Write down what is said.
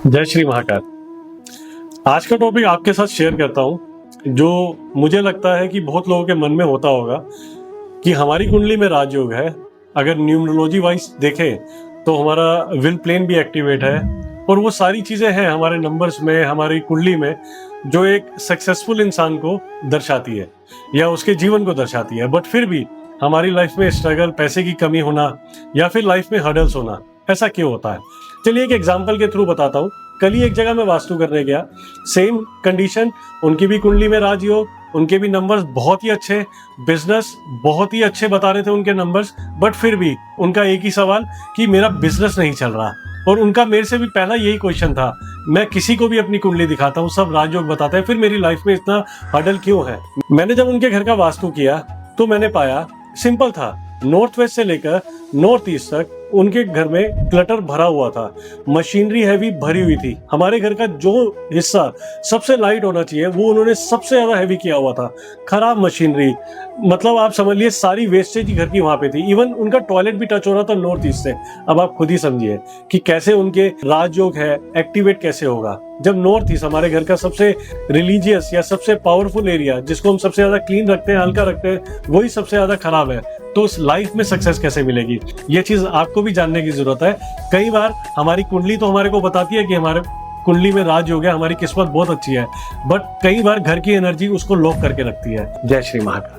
जय श्री महाकाल। आज का टॉपिक आपके साथ शेयर करता हूं जो मुझे लगता है कि बहुत लोगों के मन में होता होगा कि हमारी कुंडली में राजयोग है। अगर न्यूमरोलॉजी वाइज देखें तो हमारा विल प्लेन भी एक्टिवेट है और वो सारी चीज़ें हैं हमारे नंबर्स में, हमारी कुंडली में, जो एक सक्सेसफुल इंसान को दर्शाती है या उसके जीवन को दर्शाती है। बट फिर भी हमारी लाइफ में स्ट्रगल, पैसे की कमी होना या फिर लाइफ में हर्डल्स होना, ऐसा क्यों होता है? चलिए एक एग्जांपल के थ्रू बताता हूँ। कल ही एक जगह मैं वास्तु करने गया, सेम कंडीशन, उनकी भी कुंडली में राजयोग, उनके भी नंबर्स बहुत ही अच्छे, बिजनेस बहुत ही अच्छे बता रहे थे उनके नंबर्स। बट फिर भी उनका एक ही सवाल कि मेरा बिजनेस नहीं चल रहा। और उनका मेरे से भी पहला यही क्वेश्चन था, मैं किसी को भी अपनी कुंडली दिखाता हूँ, सब राजयोग बताते हैं, फिर मेरी लाइफ में इतना हर्डल क्यों है? मैंने जब उनके घर का वास्तु किया तो मैंने पाया सिंपल था, नॉर्थ वेस्ट से लेकर नॉर्थ ईस्ट तक उनके घर में क्लटर भरा हुआ था, मशीनरी हैवी भरी हुई थी। हमारे घर का जो हिस्सा सबसे लाइट होना चाहिए वो उन्होंने सबसे ज्यादा हैवी किया हुआ था। खराब मशीनरी, मतलब आप समझ लिए सारी वेस्टेज ही घर की वहां पे थी। इवन उनका टॉयलेट भी टच हो रहा था नॉर्थ ईस्ट से। अब आप खुद ही समझिए कि कैसे उनके राजयोग है, एक्टिवेट कैसे होगा जब नॉर्थ ईस्ट हमारे घर का सबसे रिलीजियस या सबसे पावरफुल एरिया, जिसको हम सबसे ज्यादा क्लीन रखते हैं, हल्का रखते हैं, वही सबसे ज्यादा खराब है। तो उस लाइफ में सक्सेस कैसे मिलेगी? ये चीज आपको भी जानने की जरूरत है। कई बार हमारी कुंडली तो हमारे को बताती है कि हमारे कुंडली में राज हो गया, हमारी किस्मत बहुत अच्छी है, बट कई बार घर की एनर्जी उसको लॉक करके रखती है। जय श्री महाकाल।